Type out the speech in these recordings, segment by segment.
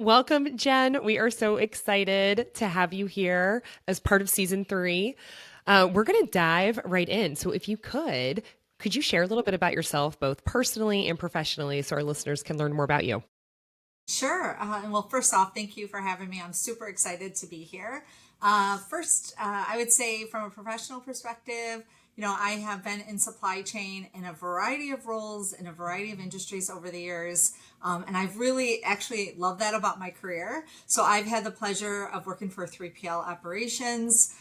Welcome, Jen. We are so excited to have you here as part of season three. We're going to dive right in. So, if you could you share a little bit about yourself, both personally and professionally, so our listeners can learn more about you? Sure. Well, first off, thank you for having me. I'm super excited to be here. First, I would say from a professional perspective, I have been in supply chain in a variety of roles in a variety of industries over the years. And I've really actually loved that about my career. So I've had the pleasure of working for 3PL operations,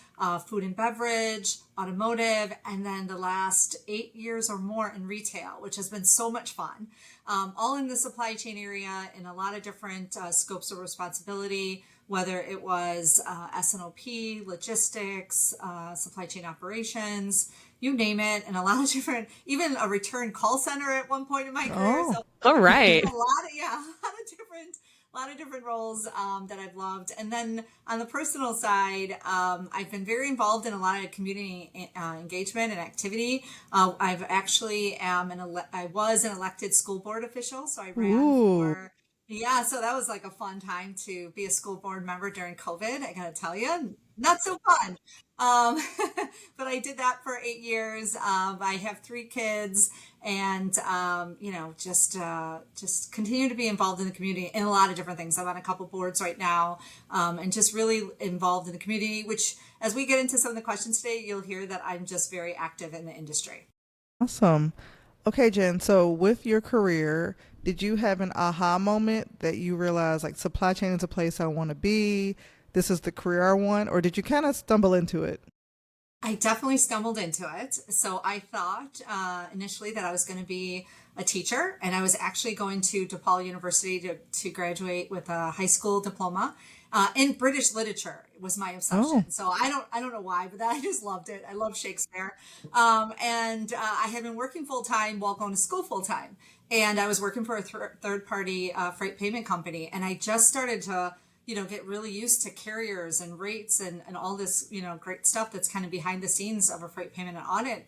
food and beverage, automotive, and then the last 8 years or more in retail, which has been so much fun. All in the supply chain area in a lot of different scopes of responsibility, whether it was S&OP, logistics, supply chain operations, you name it, and a lot of different, even a return call center at one point in my career. Oh, So all right. a lot of different roles that I've loved. And then on the personal side, I've been very involved in a lot of community engagement and activity. I've actually I was an elected school board official, so I ran Ooh. for. Yeah, so that was like a fun time to be a school board member during COVID. I gotta tell you, not so fun. Um, but I did that for 8 years. I have three kids, and just continue to be involved in the community in a lot of different things. I'm on a couple boards right now, and just really involved in the community. Which, as we get into some of the questions today, you'll hear that I'm just very active in the industry. Awesome. Okay, Jen, so with your career, did you have an aha moment that you realized like supply chain is a place I want to be? This is the career I want, or did you kind of stumble into it? I definitely stumbled into it. So I thought initially that I was going to be a teacher, and I was actually going to DePaul University to graduate with a high school diploma in British literature. Was my Oh, obsession. So I don't know why, but I just loved it. I love Shakespeare, and I had been working full time while going to school full time, and I was working for a third party freight payment company, and I just started to get really used to carriers and rates and all this, great stuff that's kind of behind the scenes of a freight payment and audit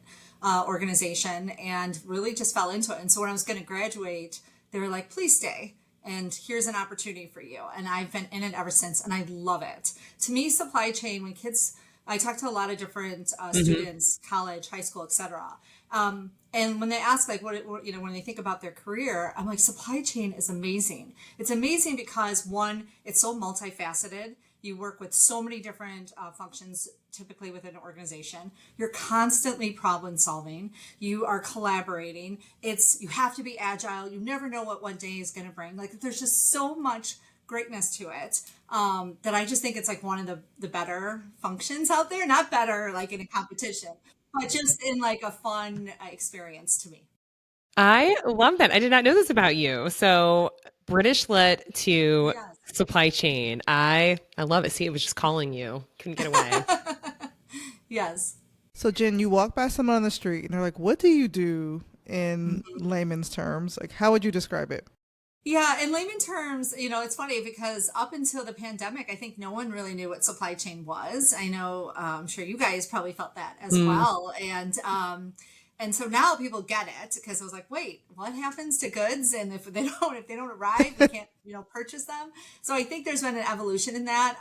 organization, and really just fell into it. And so when I was going to graduate, they were like, please stay. And here's an opportunity for you. And I've been in it ever since, and I love it. To me, supply chain, when kids, I talk to a lot of different Hmm. students, college, high school, etc. And when they ask, like, when they think about their career, I'm like, supply chain is amazing. It's amazing because one, it's so multifaceted. You work with so many different functions, typically within an organization. You're constantly problem solving. You are collaborating. You have to be agile. You never know what one day is going to bring. Like, there's just so much greatness to it, that I just think it's like one of the better functions out there. Not better like in a competition, but just in like a fun experience to me. I love that. I did not know this about you. So, British lit to Yes. supply chain. I love it. See, it was just calling you. Couldn't get away. Yes. so Jen, you walk by someone on the street and they're like, "What do you do in Mhm. layman's terms? Like, how would you describe it?" Yeah, in layman terms, it's funny because up until the pandemic, I think no one really knew what supply chain was. I know, I'm sure you guys probably felt that as Mm. well, and so now people get it because I was like, wait, what happens to goods? And if they don't arrive, we can't purchase them. So I think there's been an evolution in that.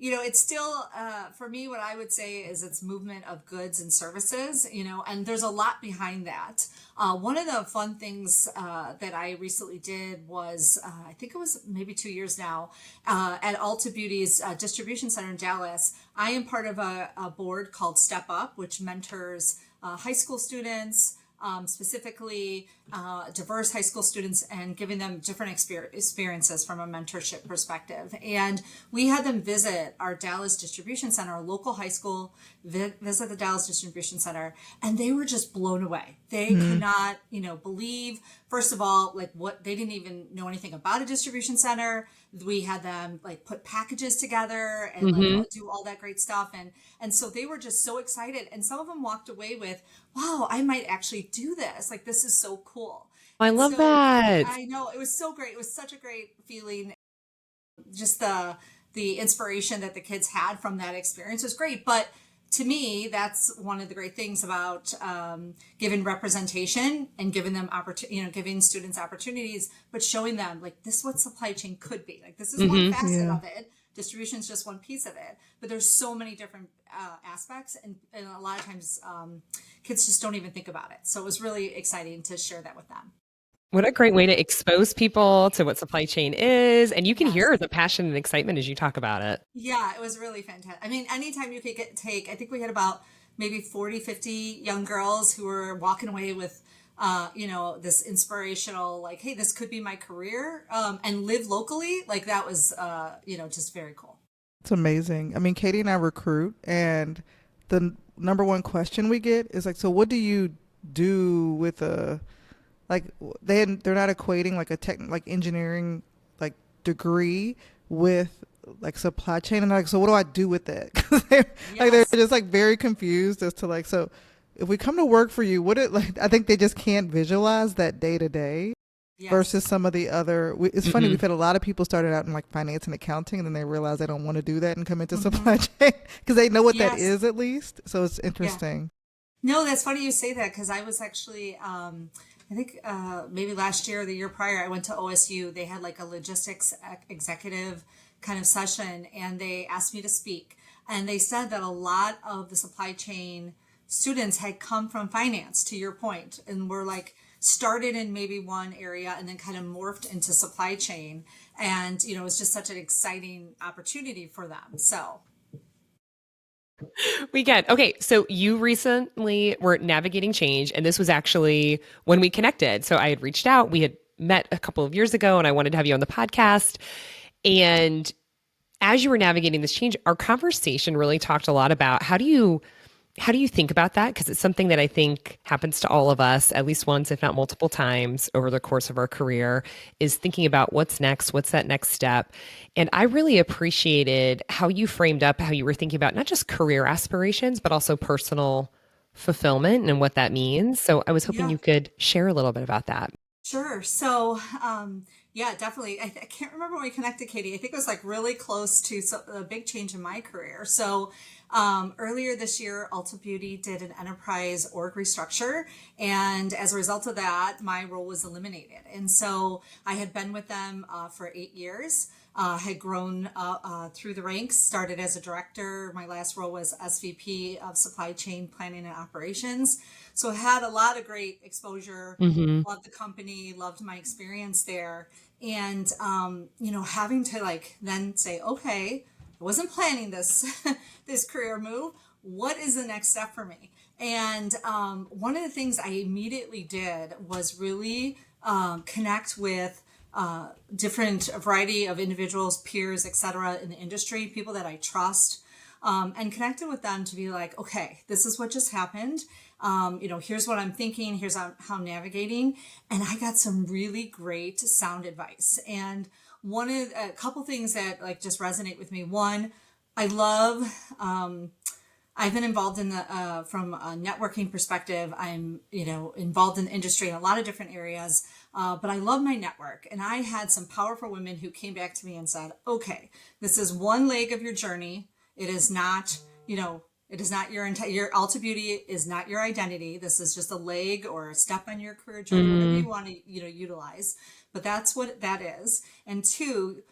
It's still, for me, what I would say is it's movement of goods and services, and there's a lot behind that. One of the fun things that I recently did was, I think it was maybe 2 years now, at Ulta Beauty's distribution center in Dallas. I am part of a board called Step Up, which mentors high school students, specifically diverse high school students, and giving them different experiences from a mentorship perspective. And we had them visit our Dallas distribution center, our local high school, visit the Dallas distribution center, and they were just blown away. They could Hmm. not, believe, first of all, like what they didn't even know anything about a distribution center. We had them like put packages together and like Hmm. do all that great stuff. And so they were just so excited. And some of them walked away with, wow, I might actually do this. Like, this is so cool. I And love so that. I know it was so great. It was such a great feeling. Just the inspiration that the kids had from that experience was great. But to me, that's one of the great things about giving representation and giving them giving students opportunities, but showing them like this is what supply chain could be. Like this is one Hmm. facet Yeah. of it. Distribution is just one piece of it, but there's so many different aspects, and a lot of times kids just don't even think about it. So it was really exciting to share that with them. What a great way to expose people to what supply chain is. And you can Yes. hear the passion and excitement as you talk about it. Yeah, it was really fantastic. I mean, anytime you could take, I think we had about maybe 40, 50 young girls who were walking away with, this inspirational, like, hey, this could be my career, and live locally. Like that was, just very cool. It's amazing. I mean, Katie and I recruit, and the number one question we get is like, so what do you do with a like they're not equating like a tech like engineering like degree with like supply chain, and like, so what do I do with that? 'Cause they're Yes. just like very confused as to like, so if we come to work for you, what it like, I think they just can't visualize that day to day versus Yes. some of the other it's funny, Hmm. we've had a lot of people started out in like finance and accounting, and then they realize they don't want to do that and come into Hmm. supply chain because they know what that Yes. is at least, so it's Yeah. interesting. No, that's funny you say that because I was actually, I think maybe last year or the year prior, I went to OSU. They had like a logistics executive kind of session, and they asked me to speak. And they said that a lot of the supply chain students had come from finance, to your point, and were like started in maybe one area and then kind of morphed into supply chain. And, it was just such an exciting opportunity for them. So, We get okay. So you recently were navigating change, and this was actually when we connected. So I had reached out. We had met a couple of years ago, and I wanted to have you on the podcast. And as you were navigating this change, our conversation really talked a lot about how do you think about that? Because it's something that I think happens to all of us at least once, if not multiple times over the course of our career, is thinking about what's next, what's that next step. And I really appreciated how you framed up how you were thinking about not just career aspirations, but also personal fulfillment and what that means. So I was hoping yeah. you could share a little bit about that. Sure. So, yeah, definitely. I can't remember when we connected, Katie. I think it was like really close to a big change in my career. So, earlier this year, Ulta Beauty did an enterprise org restructure. And as a result of that, my role was eliminated. And so I had been with them for 8 years. Had grown through the ranks, started as a director. My last role was SVP of supply chain planning and operations. So I had a lot of great exposure, Hmm. loved the company, loved my experience there. And, having to like then say, okay, I wasn't planning this, this career move. What is the next step for me? And one of the things I immediately did was really connect with different variety of individuals, peers, etc., in the industry, people that I trust, and connected with them to be like, okay, this is what just happened. Here's what I'm thinking. Here's how I'm navigating, and I got some really great sound advice. And one of a couple things that like just resonate with me. One, I love I've been involved in the from a networking perspective. I'm involved in the industry in a lot of different areas, but I love my network. And I had some powerful women who came back to me and said, "Okay, this is one leg of your journey. It is not, it is not your entire your Ulta Beauty is not your identity. This is just a leg or a step on your career journey, whatever you want to utilize. But that's what that is. And two,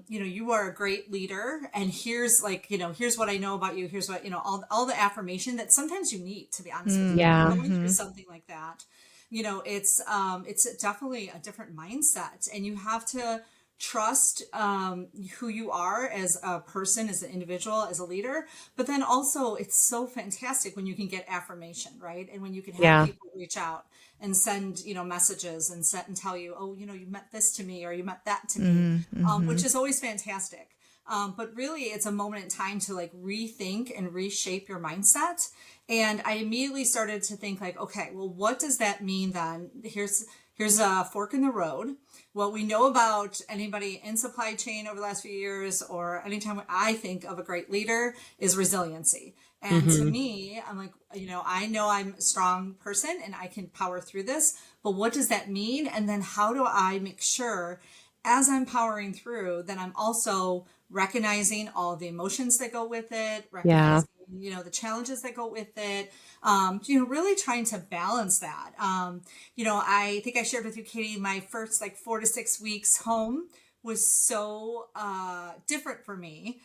you are a great leader, and here's like, here's what I know about you. Here's what, all the affirmation that sometimes you need, to be honest with you, when Yeah. you're going through Mm-hmm. something like that. It's definitely a different mindset, and you have to trust who you are as a person, as an individual, as a leader. But then also, it's so fantastic when you can get affirmation, right? And when you can have Yeah. people reach out and send messages and set and tell you, oh, you meant this to me, or you meant that to me, Mm-hmm. which is always fantastic. But really, it's a moment in time to like rethink and reshape your mindset. And I immediately started to think like, okay, well, what does that mean then? Here's a fork in the road. What we know about anybody in supply chain over the last few years, or anytime I think of a great leader, is resiliency. And to Hmm. me, I'm like, I know I'm a strong person and I can power through this, but what does that mean? And then how do I make sure as I'm powering through, then I'm also recognizing all the emotions that go with it, Yeah. recognizing the challenges that go with it, really trying to balance that. I think I shared with you, Katie, my first like 4 to 6 weeks home was so different for me,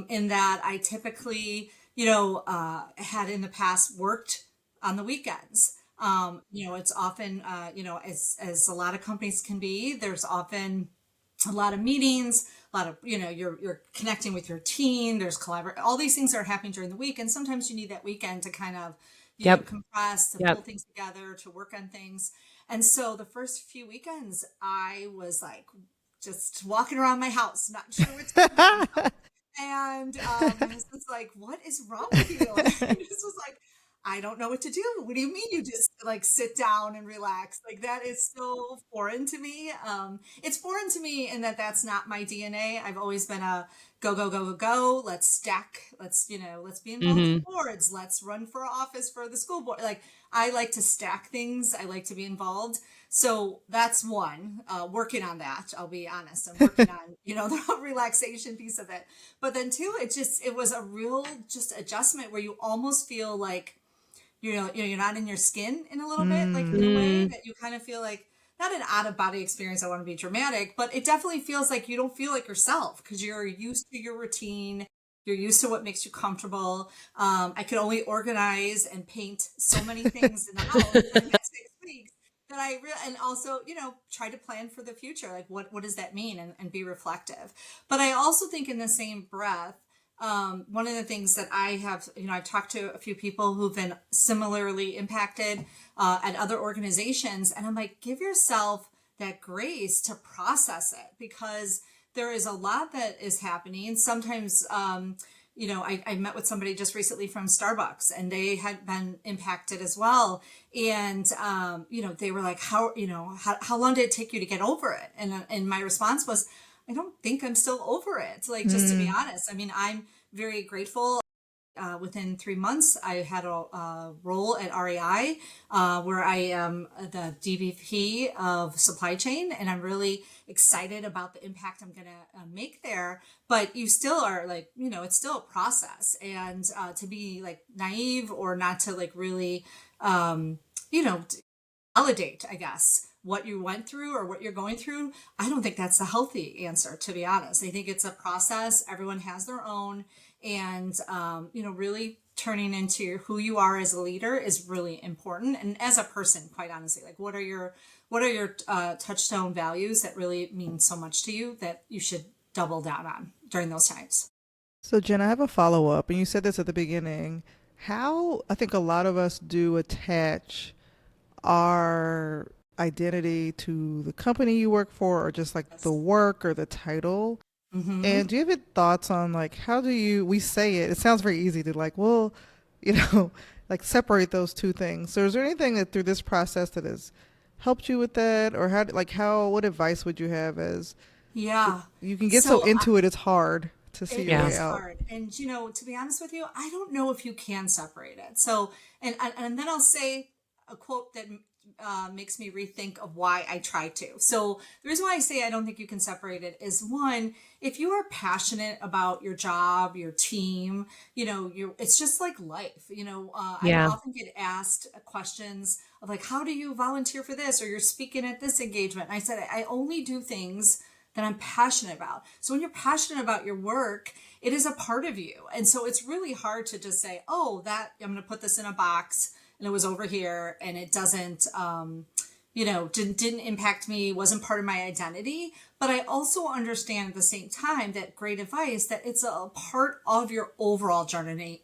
in that I typically, had in the past worked on the weekends. It's often, as a lot of companies can be, there's often a lot of meetings, a lot of, you're connecting with your team, there's all these things are happening during the week. And sometimes you need that weekend to kind of, Yep. compress, to pull Yep. things together, to work on things. And so the first few weekends, I was like just walking around my house, not sure what's going on. And my husband's like, "What is wrong with you?" And I just was like, "I don't know what to do. What do you mean you just like sit down and relax?" Like that is so foreign to me. It's foreign to me in that that's not my DNA. I've always been a go, go, go, go, go. Let's stack. Let's be involved in Hmm. boards. Let's run for office for the school board. Like I like to stack things. I like to be involved. So that's one, working on that. I'll be honest. I'm working on, the relaxation piece of it. But then two, it was a real just adjustment where you almost feel like, you're not in your skin in a little bit, like in a way Mm. that you kind of feel like not an out of body experience. I want to be dramatic, but it definitely feels like you don't feel like yourself because you're used to your routine. You're used to what makes you comfortable. I could only organize and paint so many things in the house during that 6 weeks that and also, try to plan for the future. Like what does that mean, and be reflective. But I also think in the same breath, one of the things that I have, I've talked to a few people who've been similarly impacted at other organizations, and I'm like, give yourself that grace to process it because there is a lot that is happening. Sometimes, I met with somebody just recently from Starbucks, and they had been impacted as well. And, they were like, how long did it take you to get over it? And my response was, I don't think I'm still over it. Like, just to be Mm. honest, I mean, I'm very grateful. Within 3 months, I had a role at REI where I am the DVP of supply chain, and I'm really excited about the impact I'm going to make there. But you still are like, it's still a process, and to be like naive or not to like really, you know, validate, I guess, what you went through or what you're going through. I don't think that's the healthy answer, to be honest. I think it's a process. Everyone has their own. And, really turning into who you are as a leader is really important. And as a person, quite honestly, like what are your touchstone values that really mean so much to you that you should double down on during those times? So, Jen, I have a follow up, and you said this at the beginning. How I think a lot of us do attach our identity to the company you work for, or just like the Yes. work or the title. Mm-hmm. And do you have any thoughts on like how do we say it? It sounds very easy to like, well, you know, like separate those two things. So is there anything that through this process that has helped you with that, or what advice would you have as Yeah. you can get so So into it, it's hard to see it your Yeah. way is out. hard. And, to be honest with you, I don't know if you can separate it. So, and then I'll say a quote that makes me rethink of why I try to. So the reason why I say I don't think you can separate it is one, if you are passionate about your job, your team, it's just like life. I Yeah. often get asked questions of like, how do you volunteer for this? Or you're speaking at this engagement. And I said, I only do things that I'm passionate about. So when you're passionate about your work, it is a part of you. And so it's really hard to just say, oh, that I'm going to put this in a box and it was over here and it doesn't, didn't impact me, wasn't part of my identity. But I also understand at the same time that great advice that it's a part of your overall journey,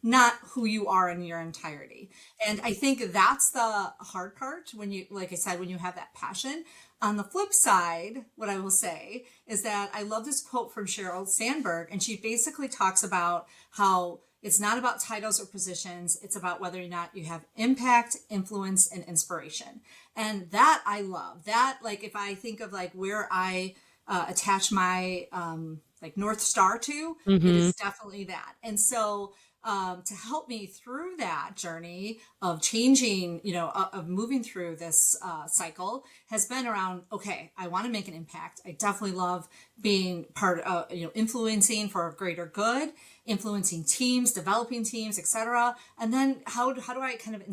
not who you are in your entirety. And I think that's the hard part when you, like I said, when you have that passion. On the flip side, what I will say is that I love this quote from Sheryl Sandberg, and she basically talks about how it's not about titles or positions. It's about whether or not you have impact, influence, and inspiration. And that I love. That, like, if I think of like where I attach my like North Star to, it Hmm. is definitely that. And so to help me through that journey of changing, of moving through this cycle has been around, okay, I want to make an impact. I definitely love being part of, influencing for a greater good, influencing teams, developing teams, etc. And then how do I kind of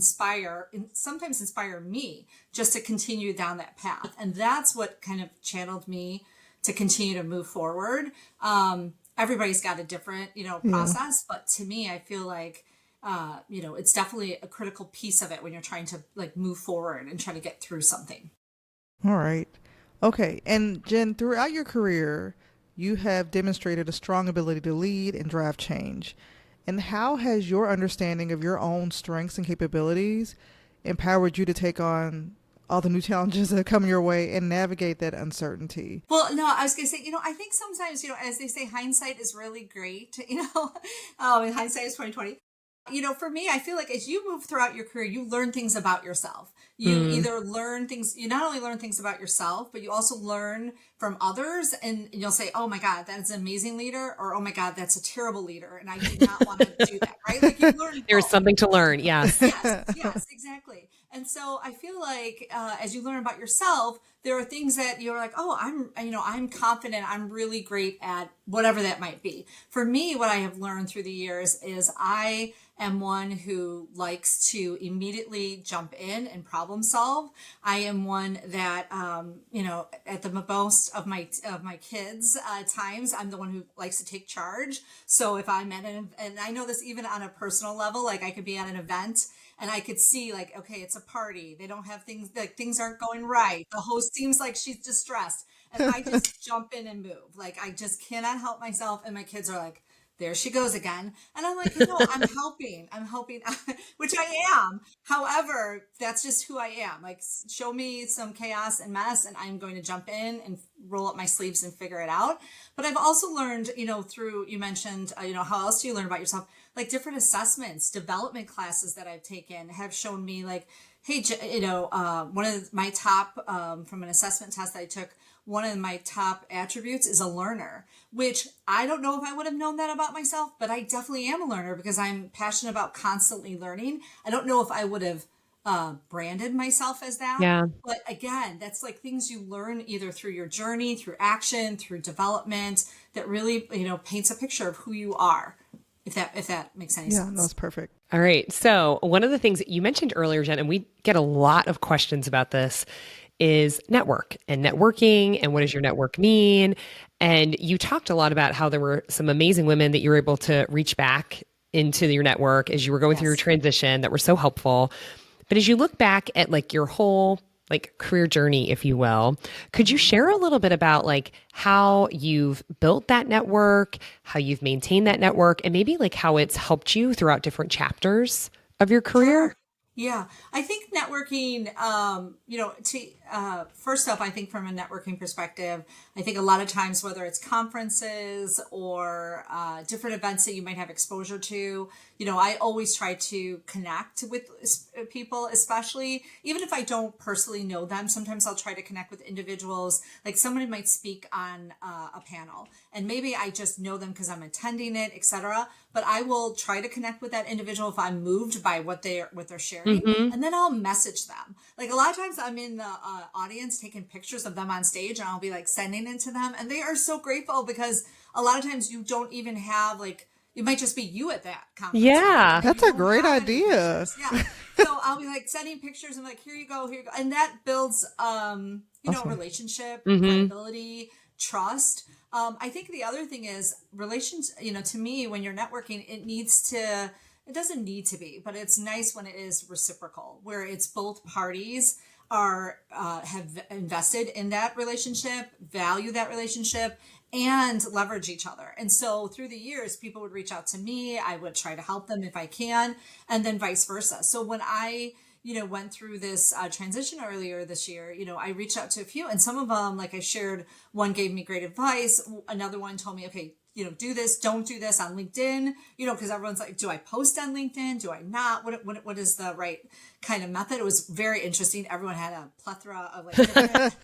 sometimes inspire me just to continue down that path? And that's what kind of channeled me to continue to move forward. Everybody's got a different, Yeah. process, but to me, I feel like, it's definitely a critical piece of it when you're trying to like move forward and try to get through something. All right. Okay. And Jen, throughout your career, you have demonstrated a strong ability to lead and drive change. And how has your understanding of your own strengths and capabilities empowered you to take on all the new challenges that come your way and navigate that uncertainty? Well, no, I was going to say, I think sometimes, as they say, hindsight is really great, and hindsight is 2020. For me, I feel like as you move throughout your career, you learn things about yourself. You Mm. either learn things, you not only learn things about yourself, but you also learn from others. And you'll say, oh my God, that's an amazing leader, or oh my God, that's a terrible leader. And I do not want to do that, right? Like you learn There's both. something to learn. Yes. Yes, exactly. And so I feel like as you learn about yourself, there are things that you're like, oh, I'm confident. I'm really great at whatever that might be. For me, what I have learned through the years is I am one who likes to immediately jump in and problem solve. I am one that, at the most of my kids' times, I'm the one who likes to take charge. So if I'm and I know this even on a personal level, like I could be at an event and I could see like, okay, it's a party. They don't have things like things aren't going right. The host seems like she's distressed. And I just jump in and move. Like I just cannot help myself. And my kids are like, there she goes again. And I'm like, no, I'm helping, which I am. However, that's just who I am. Like, show me some chaos and mess, and I'm going to jump in and roll up my sleeves and figure it out. But I've also learned, through, you mentioned, how else do you learn about yourself? Like different assessments, development classes that I've taken have shown me, like, hey, one of my top, from an assessment test that I took, one of my top attributes is a learner, which I don't know if I would have known that about myself, but I definitely am a learner because I'm passionate about constantly learning. I don't know if I would have branded myself as that. Yeah. But again, that's like things you learn either through your journey, through action, through development that really, paints a picture of who you are, if that makes any Yeah, no, sense. it's perfect. All right. So, one of the things that you mentioned earlier, Jen, and we get a lot of questions about this, is network and networking and what does your network mean? And you talked a lot about how there were some amazing women that you were able to reach back into your network as you were going through your Yes. transition that were so helpful. But as you look back at like your whole like career journey, if you will, could you Mhm. share a little bit about like how you've built that network, how you've maintained that network, and maybe like how it's helped you throughout different chapters of your career? Sure. Yeah, I think networking, first off, I think from a networking perspective, I think a lot of times, whether it's conferences or different events that you might have exposure to, I always try to connect with people, especially even if I don't personally know them. Sometimes I'll try to connect with individuals, like somebody might speak on a panel, and maybe I just know them because I'm attending it, etc. But I will try to connect with that individual if I'm moved by what they're sharing, Hmm. and then I'll message them. Like a lot of times, I'm in the audience taking pictures of them on stage, and I'll be like sending it to them, and they are so grateful because a lot of times you don't even have like it might just be you at that conference, right? Yeah. And you That's a don't great have any idea. pictures. Yeah. So I'll be like sending pictures and like, here you go. And that builds, Awesome. relationship, Hmm. credibility, trust. I think the other thing is relations, to me, when you're networking, it doesn't need to be, but it's nice when it is reciprocal, where it's both parties are have invested in that relationship, value that relationship, and leverage each other. And so through the years, people would reach out to me. I would try to help them if I can, and then vice versa. So when I went through this transition earlier this year, I reached out to a few, and some of them, like I shared, one gave me great advice. Another one told me, okay, do this, don't do this on LinkedIn, because everyone's like, do I post on LinkedIn? Do I not? What is the right kind of method? It was very interesting. Everyone had a plethora of like different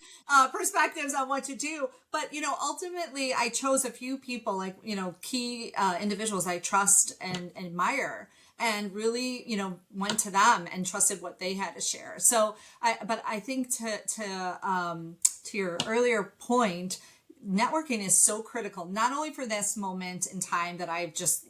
perspectives on what to do. But, ultimately I chose a few people, like, key individuals I trust and admire, and really, went to them and trusted what they had to share. So I think to your earlier point, networking is so critical, not only for this moment in time that I've just,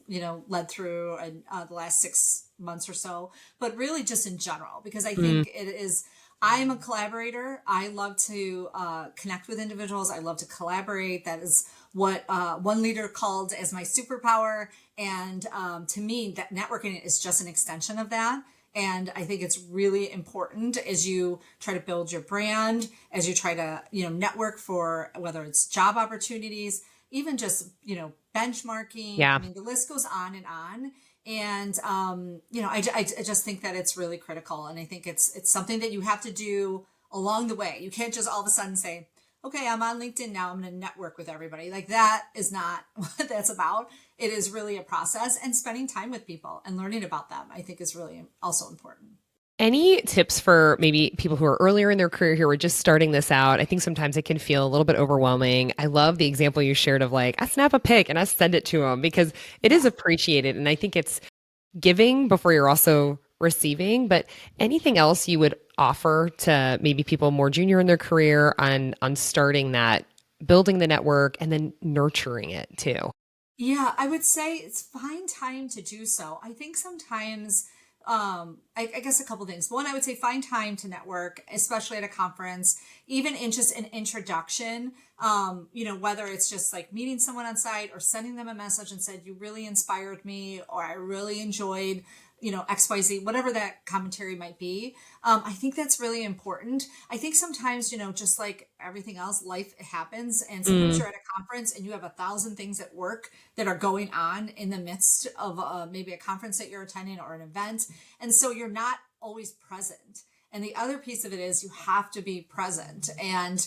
led through the last 6 months or so, but really just in general, because I think it is, I'm a collaborator. I love to connect with individuals. I love to collaborate. That is what one leader called as my superpower. And to me, that networking is just an extension of that. And I think it's really important as you try to build your brand, as you try to, network for whether it's job opportunities, even just, benchmarking. Yeah. I mean, the list goes on and on. And, I just think that it's really critical. And I think it's something that you have to do along the way. You can't just all of a sudden say, okay, I'm on LinkedIn now, I'm going to network with everybody. Like, that is not what that's about. It is really a process, and spending time with people and learning about them, I think, is really also important. Any tips for maybe people who are earlier in their career who are just starting this out? I think sometimes it can feel a little bit overwhelming. I love the example you shared of like, I snap a pic and I send it to them, because it is appreciated. And I think it's giving before you're also receiving. But anything else you would offer to maybe people more junior in their career on starting that, building the network and then nurturing it too? Yeah, I would say it's find time to do so. I think sometimes, I guess a couple things. One, I would say find time to network, especially at a conference, even in just an introduction. Whether it's just like meeting someone on site or sending them a message and said, you really inspired me, or I really enjoyed, XYZ, whatever that commentary might be. I think that's really important. I think sometimes, just like everything else, life happens. And sometimes you're at a conference and you have 1,000 things at work that are going on in the midst of maybe a conference that you're attending or an event. And so you're not always present. And the other piece of it is you have to be present and,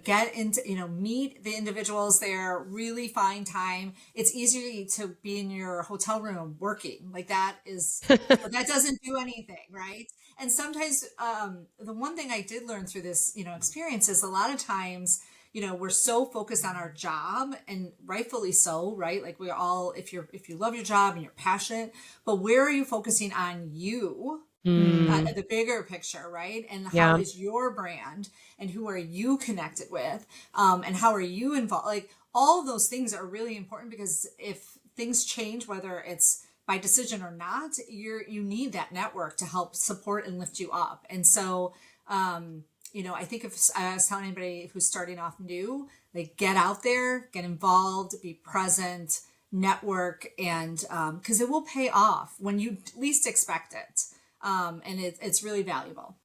get into, meet the individuals there, really find time. It's easy to be in your hotel room working, like that is, but that doesn't do anything, right? And sometimes, the one thing I did learn through this, experience is a lot of times, we're so focused on our job, and rightfully so, right? Like we're all, if you love your job and you're passionate, but where are you focusing on you? The bigger picture, right? And how Yeah. is your brand, and who are you connected with? And how are you involved? Like all of those things are really important, because if things change, whether it's by decision or not, you need that network to help support and lift you up. And so, I think if I was telling anybody who's starting off new, like get out there, get involved, be present, network, and because it will pay off when you least expect it. And it's really valuable.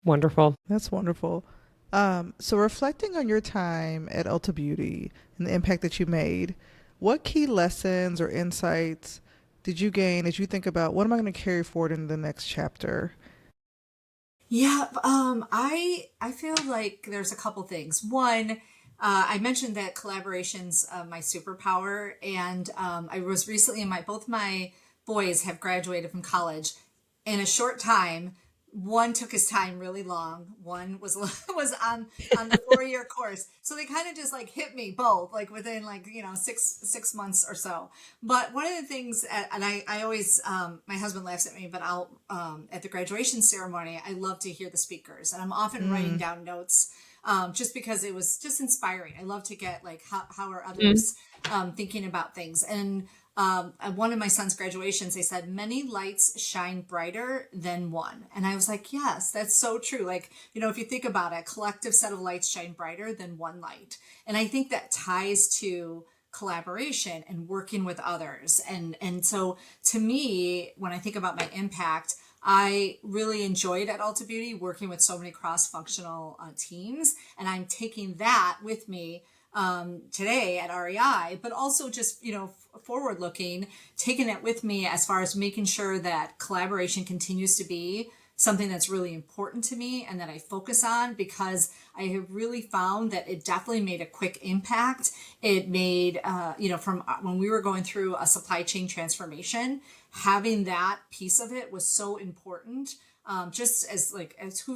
Wonderful. That's wonderful. So reflecting on your time at Ulta Beauty and the impact that you made, what key lessons or insights did you gain as you think about what am I going to carry forward in the next chapter? Yeah, I feel like there's a couple things. One, I mentioned that collaboration's my superpower, and I was recently in both my boys have graduated from college in a short time. One took his time really long. One was was on the 4 year course, so they kind of just like hit me both like within like 6 months or so. But one of the things, and I always my husband laughs at me, but I'll at the graduation ceremony I love to hear the speakers, and I'm often writing down notes. Just because it was just inspiring. I love to get like how are others thinking about things. And at one of my son's graduations, they said, many lights shine brighter than one. And I was like, yes, that's so true. Like, if you think about it, a collective set of lights shine brighter than one light. And I think that ties to collaboration and working with others. And so to me, when I think about my impact, I really enjoyed at Ulta Beauty working with so many cross-functional teams. And I'm taking that with me today at REI, but also just, forward looking, taking it with me as far as making sure that collaboration continues to be something that's really important to me and that I focus on, because I have really found that it definitely made a quick impact. It made, from when we were going through a supply chain transformation, having that piece of it was so important. Just as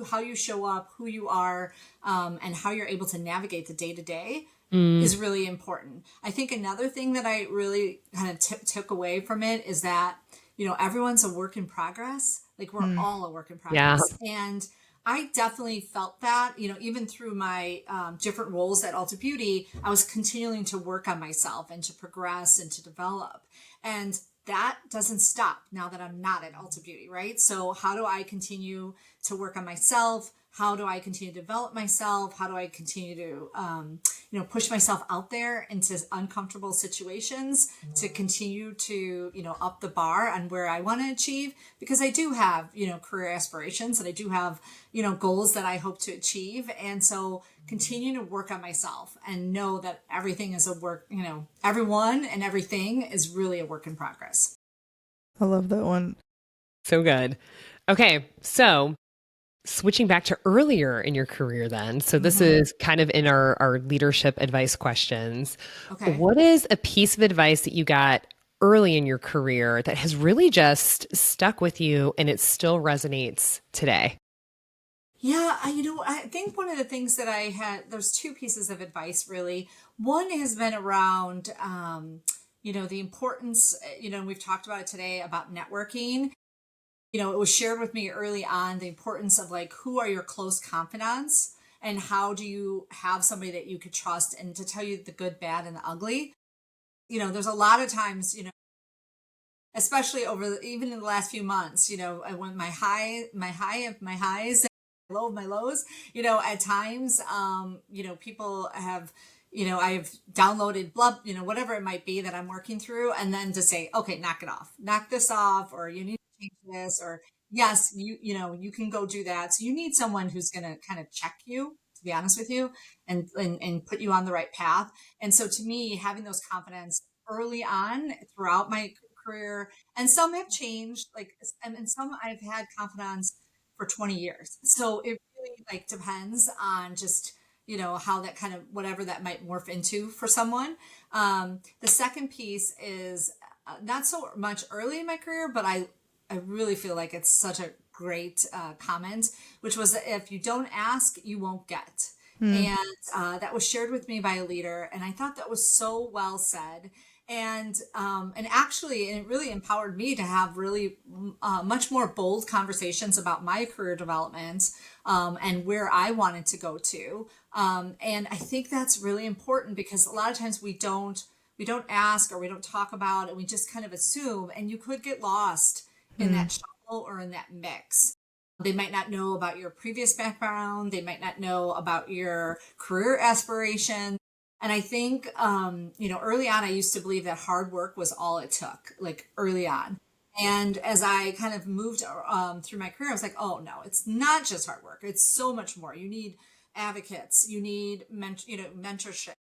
how you show up, who you are, and how you're able to navigate the day to day Mm, is really important. I think another thing that I really kind of took away from it is that, everyone's a work in progress. Like, we're Mm. all a work in yeah. progress. And I definitely felt that, even through my different roles at Ulta Beauty, I was continuing to work on myself and to progress and to develop. And that doesn't stop now that I'm not at Ulta Beauty, right? So how do I continue to work on myself? How do I continue to develop myself? How do I continue to, push myself out there into uncomfortable situations to continue to, up the bar on where I want to achieve? Because I do have, career aspirations, and I do have, goals that I hope to achieve. And so continue to work on myself and know that everything is a work, everyone and everything is really a work in progress. I love that one. So good. Okay. So switching back to earlier in your career then. So this Hmm. is kind of in our leadership advice questions. Okay. What is a piece of advice that you got early in your career that has really just stuck with you and it still resonates today? Yeah, I think one of the things that I had, there's two pieces of advice really. One has been around, the importance, and we've talked about it today about networking. It was shared with me early on the importance of, like, who are your close confidants and how do you have somebody that you could trust and to tell you the good, bad, and the ugly. There's a lot of times, especially even in the last few months, I went my high of my highs, low of my lows, at times, people have, I've downloaded blah, whatever it might be that I'm working through, and then to say, okay, knock this off, or you need to change this, or yes, you can go do that. So you need someone who's going to kind of check you, to be honest with you, and put you on the right path. And so to me, having those confidence early on throughout my career, and some have changed, like, and some I've had confidence for 20 years. So it really, like, depends on just, how that kind of whatever that might morph into for someone. The second piece is not so much early in my career, but I really feel like it's such a great comment, which was that if you don't ask, you won't get. Mm. And that was shared with me by a leader, and I thought that was so well said. And actually, it really empowered me to have really much more bold conversations about my career development, and where I wanted to go to. And I think that's really important, because a lot of times we don't ask, or we don't talk about, and we just kind of assume, and you could get lost in Mm. that shuffle or in that mix. They might not know about your previous background. They might not know about your career aspirations. And I think, early on, I used to believe that hard work was all it took, like, early on. And as I kind of moved through my career, I was like, oh no, it's not just hard work. It's so much more. You need advocates. You need mentorship.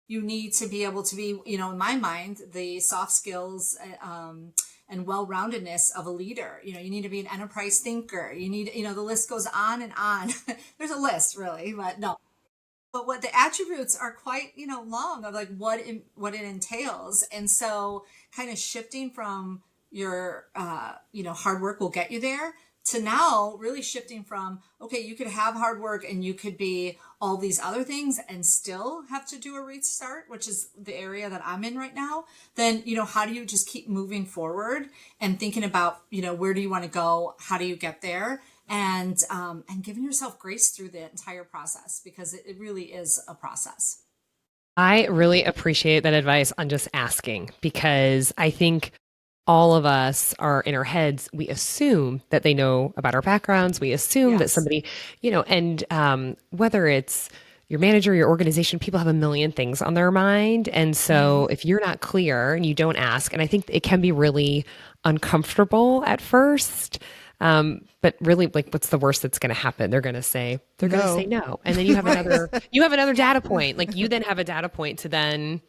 You need to be able to be, in my mind, the soft skills, and well-roundedness of a leader. You need to be an enterprise thinker. You need, the list goes on and on. There's a list, really, but no. But what the attributes are quite, long, of, like, what it entails. And so kind of shifting from your, hard work will get you there, to now really shifting from, okay, you could have hard work and you could be all these other things and still have to do a restart, which is the area that I'm in right now. Then, how do you just keep moving forward and thinking about, where do you want to go? How do you get there? And giving yourself grace through the entire process, because it really is a process. I really appreciate that advice on just asking, because I think all of us are in our heads. We assume that they know about our backgrounds. We assume that Yes. somebody, and whether it's your manager, your organization, people have a million things on their mind. And so Mhm. if you're not clear and you don't ask, and I think it can be really uncomfortable at first. But really, like, what's the worst that's going to happen? They're going to say No. no. And then you have Right. another Yeah. data point. Like, you then have a data point to then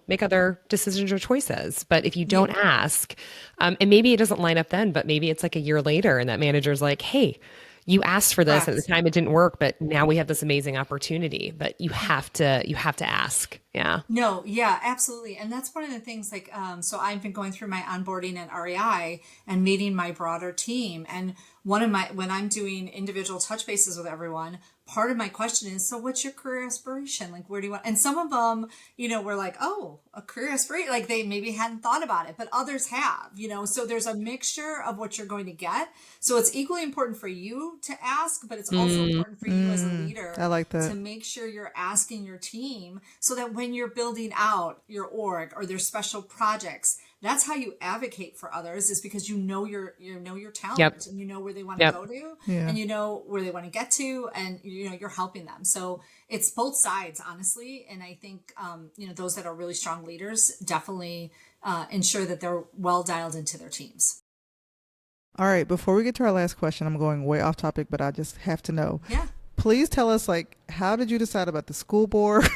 make other decisions or choices. But if you don't ask, and maybe it doesn't line up then, but maybe it's like a year later and that manager's like, hey, you asked for this at the Correct. time it didn't work, but now we have this amazing opportunity. But you have to ask. Yeah. No, yeah, absolutely. And that's one of the things like, so I've been going through my onboarding at REI and meeting my broader team. And when I'm doing individual touch bases with everyone, part of my question is, so what's your career aspiration? Like, where do you want? And some of them, were like, oh, a career aspiration. Like they maybe hadn't thought about it, but others have, so there's a mixture of what you're going to get. So it's equally important for you to ask, but it's also important for you as a I leader like to that. make sure you're asking your team so that when you're building out your org or their special projects, that's how you advocate for others, is because you know your Yep. talent and you know where they want to Yep. go to Yeah. and you know where they want to get to, and you're helping them. So it's both sides, honestly. And I think those that are really strong leaders definitely ensure that they're well dialed into their teams. All right, before we get to our last question, I'm going way off topic, but I just have to know. Yeah. Please tell us, like, how did you decide about the school board?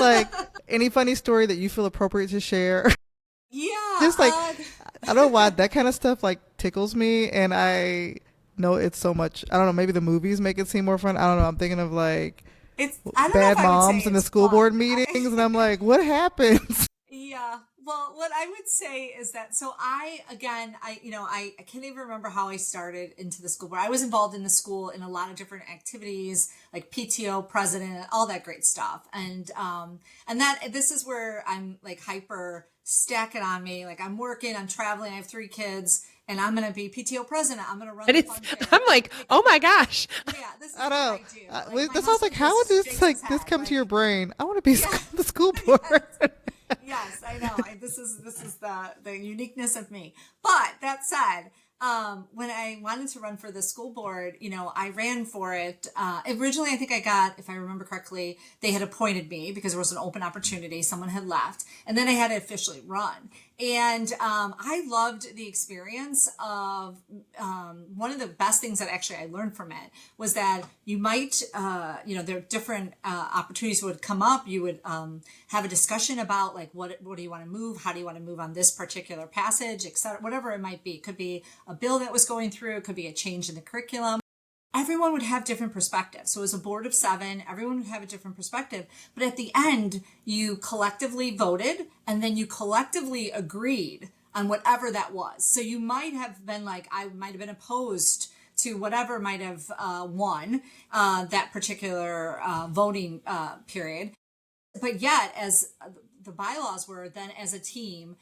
Like, any funny story that you feel appropriate to share? Yeah. Just like, I don't know why that kind of stuff like tickles me, and I know it's so much. I don't know. Maybe the movies make it seem more fun. I don't know. I'm thinking of like I don't know if bad I would say moms in the it's school board fun. meetings, and I'm like, what happens? Yeah. Well, what I would say is that, so I can't even remember how I started into the school board. I was involved in the school in a lot of different activities, like PTO president, all that great stuff. And this is where I'm like hyper stack it on me. Like I'm working, I'm traveling, I have 3 kids, and I'm going to be PTO president. I'm going to run And the it's, fun fair. I'm like, Like, oh my gosh. yeah, this is I don't what know. I do. Like my That sounds like, husband how would just this shakes his like this head. come to your Like, brain? I want to be yeah. the school board. Yes. Yes, I know. This is the uniqueness of me. But that said, when I wanted to run for the school board, I ran for it. Originally, I think I got, if I remember correctly, they had appointed me because there was an open opportunity. Someone had left, and then I had to officially run. And I loved the experience of one of the best things that actually I learned from it was that you might, there are different opportunities would come up. You would have a discussion about like what do you want to move? How do you want to move on this particular passage, et cetera, whatever it might be. It could be a bill that was going through. It could be a change in the curriculum. Everyone would have different perspectives. So as a board of 7, everyone would have a different perspective. But at the end, you collectively voted and then you collectively agreed on whatever that was. So you might have been like, I might have been opposed to whatever might have won that particular voting period. But yet, as the bylaws were, then as a team,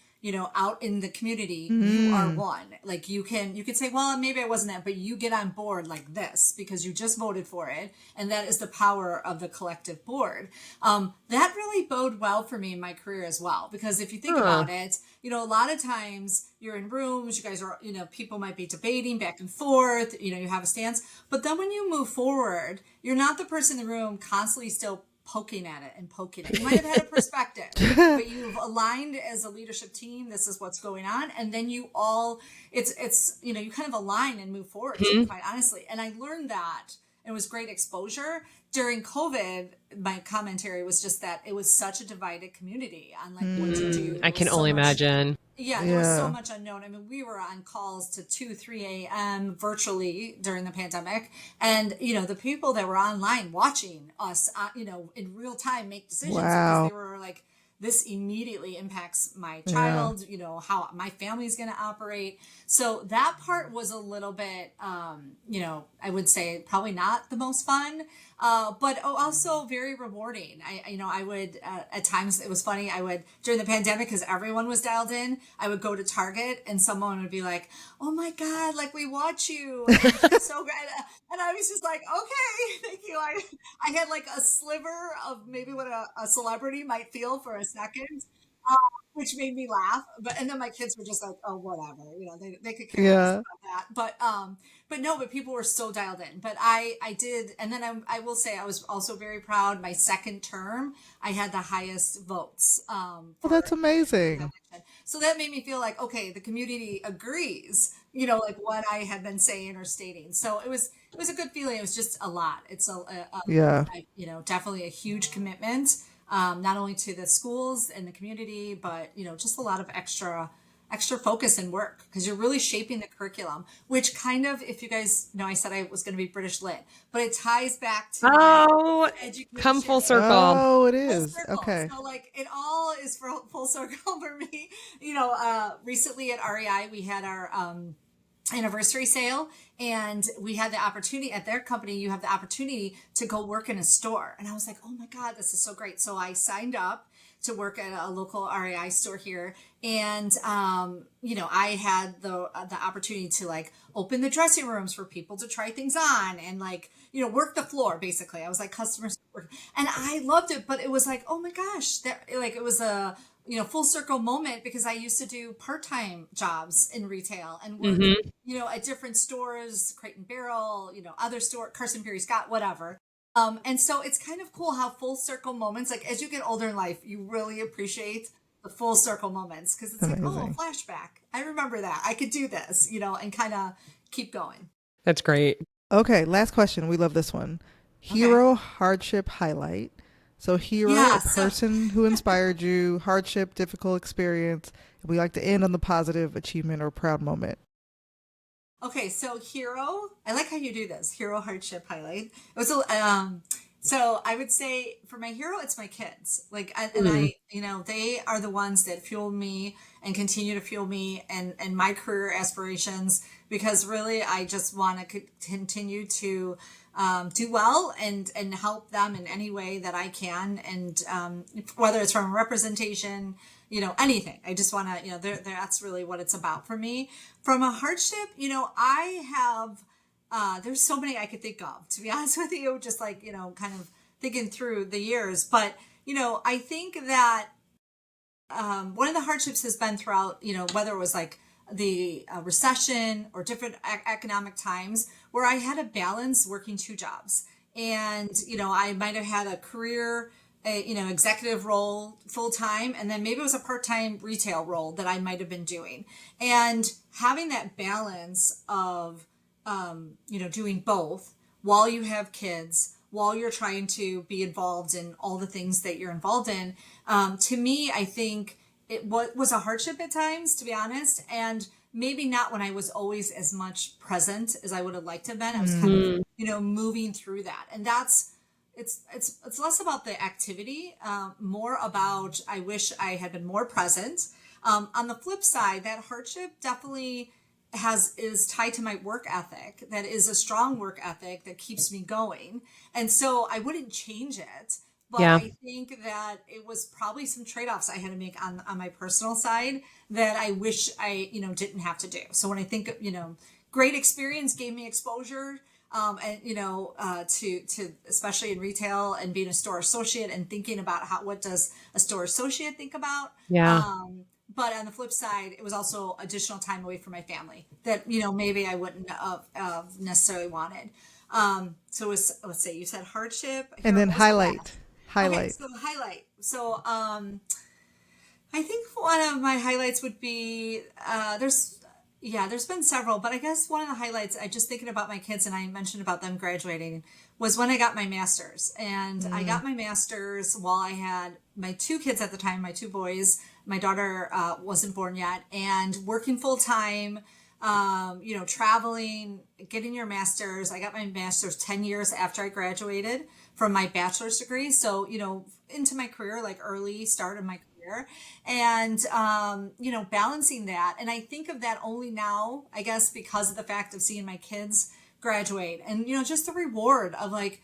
out in the community, you are one. Like you could say, well, maybe I wasn't that, but you get on board like this because you just voted for it, and that is the power of the collective board. That really bode well for me in my career as well, because if you think about it, a lot of times you're in rooms, you guys are, people might be debating back and forth, you have a stance, but then when you move forward, you're not the person in the room constantly still poking at it and poking it. You might have had a perspective, but you've aligned as a leadership team. This is what's going on. And then you all, you kind of align and move forward, quite honestly. And I learned that. It was great exposure. During COVID, my commentary was just that it was such a divided community on like what to do. I There can was so only much. imagine. Yeah, there was so Yeah. much unknown. I mean, we were on calls to 2, 3 a.m. virtually during the pandemic. And, the people that were online watching us, in real time make decisions because Wow. they were like, this immediately impacts my Yeah. child, how my family's going to operate. So that part was a little bit, I would say probably not the most fun, but also very rewarding. I would, at times it was funny. I would, during the pandemic, because everyone was dialed in, I would go to Target and someone would be like, oh my God, like we watch you. And it's so great. And I was just like, okay, thank you. I had like a sliver of maybe what a celebrity might feel for a second, uh, which made me laugh. And then my kids were just like, oh, whatever, they could care less Yeah. about that. But no, but people were so dialed in. But I did, and then I will say I was also very proud. My second term, I had the highest votes Well, for that's amazing. election. So that made me feel like, okay, the community agrees, like what I had been saying or stating. So it was a good feeling. It was just a lot. It's Yeah. definitely a huge commitment. not only to the schools and the community, but just a lot of extra focus and work because you're really shaping the curriculum, which kind of, if you guys know, I said I was going to be British lit, but it ties back to my Oh, come education. full circle. Oh, it Full is. circle. Okay. So like it all is for full circle for me. Recently at REI, we had our anniversary sale, and we had the opportunity at their company. You have the opportunity to go work in a store, and I was like, oh my god, this is so great. So I signed up to work at a local REI store here, and I had the opportunity to like open the dressing rooms for people to try things on, and like work the floor. Basically, I was like customer support, and I loved it. But it was like, oh my gosh, that like it was a full circle moment because I used to do part-time jobs in retail and work Hmm. at different stores, Crate and Barrel, other store, Carson Perry Scott, whatever. And so it's kind of cool how full circle moments, like as you get older in life, you really appreciate the full circle moments because it's like, oh, Amazing. flashback. I remember that. I could do this, and kind of keep going. That's great. Okay, last question. We love this one. Okay. Hero hardship highlight. So, hero, Yeah. a So, person who inspired you, hardship, difficult experience. We like to end on the positive achievement or proud moment. okay. So, hero, I like how you do this hero hardship highlight. It was so I would say for my hero, it's my kids. Like, and Mm. they are the ones that fuel me and continue to fuel me and my career aspirations because really I just want to continue to do well and help them in any way that I can. And whether it's from representation, anything, I just want to, that's really what it's about for me. From a hardship, I have there's so many I could think of, to be honest with you, just like, kind of thinking through the years. But, I think that one of the hardships has been throughout, whether it was like the recession or different economic times where I had to balance working two jobs. And, I might have had a career, executive role full time, and then maybe it was a part time retail role that I might have been doing. And having that balance of, doing both while you have kids, while you're trying to be involved in all the things that you're involved in. To me, I think it was a hardship at times, to be honest, and maybe not when I was always as much present as I would have liked to have been. I was kind of, Mm-hmm. Mm. moving through that, and that's it's less about the activity, more about I wish I had been more present. On the flip side, that hardship definitely is tied to my work ethic. That is a strong work ethic that keeps me going, and so I wouldn't change it. But Yeah. I think that it was probably some trade-offs I had to make on my personal side that I wish I didn't have to do. So when I think great experience gave me exposure, and to especially in retail and being a store associate and thinking about what does a store associate think about. Yeah. But on the flip side, it was also additional time away from my family that maybe I wouldn't have necessarily wanted. So it was, let's say you said hardship. And Here, then what was the highlight. last? Okay, Highlight. so highlight. So I think one of my highlights would be there's been several, but I guess one of the highlights, I just thinking about my kids and I mentioned about them graduating, was when I got my master's. And I got my master's while I had my two kids at the time, my two boys. My daughter wasn't born yet, and working full time, traveling, getting your master's. I got my master's 10 years after I graduated from my bachelor's degree. So, into my career, like early start of my career, and balancing that. And I think of that only now, I guess, because of the fact of seeing my kids graduate and just the reward of like,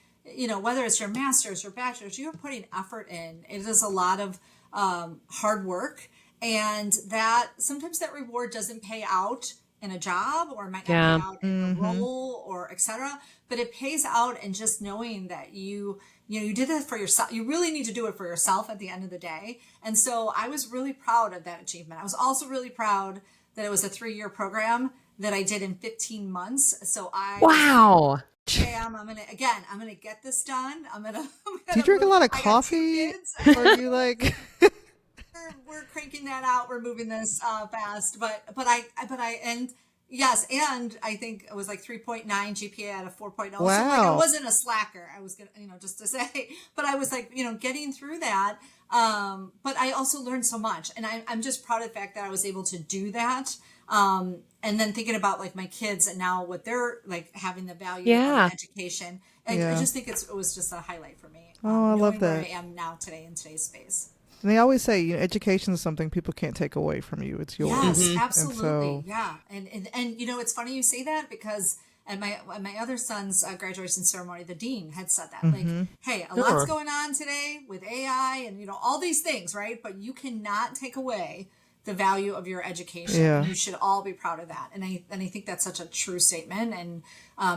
whether it's your master's or bachelor's, you're putting effort in. It is a lot of hard work, and that sometimes that reward doesn't pay out in a job or might not pay Yeah. out in a Mm-hmm. role or etc., but it pays out in just knowing that you did it for yourself. You really need to do it for yourself at the end of the day. And so I was really proud of that achievement. I was also really proud that it was a 3-year program that I did in 15 months. So I was like, Wow. Sam, I'm gonna get this done. I'm Do you gonna drink a move. lot of I got two coffee? kids. Or do you like. We're cranking that out. We're moving this fast, but I and Yes, and I think it was like 3.9 GPA out of 4.0. So like I Wow. wasn't a slacker. I was gonna, just to say, but I was like, getting through that. But I also learned so much, and I'm just proud of the fact that I was able to do that. And then thinking about like my kids and now what they're like having the value of an Yeah. education. I Yeah. just think it was just a highlight for me, Oh, I love knowing where I that. am now today in today's space. And they always say, education is something people can't take away from you. It's yours. Yes, Hmm. And absolutely. so, Yeah. And it's funny you say that because at my other son's graduation ceremony, the dean had said that like, hmm, hey, a lot's Sure. going on today with AI and all these things, right? But you cannot take away the value of your education, and yeah. you should all be proud of that. And I think that's such a true statement, and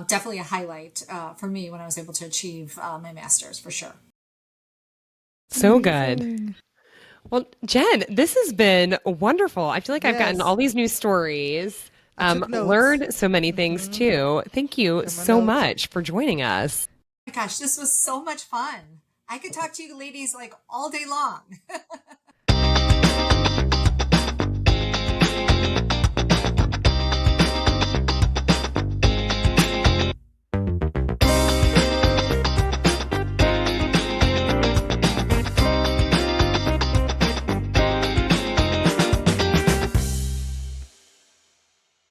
definitely a highlight for me when I was able to achieve my master's for sure. So good. Amazing. Well, Jen, this has been wonderful. I feel like I've gotten all Yes. these new stories, I took notes. learned so many things Hmm. too. Thank you Took my so notes. much for joining us. My gosh, this was so much fun. I could talk to you ladies like all day long.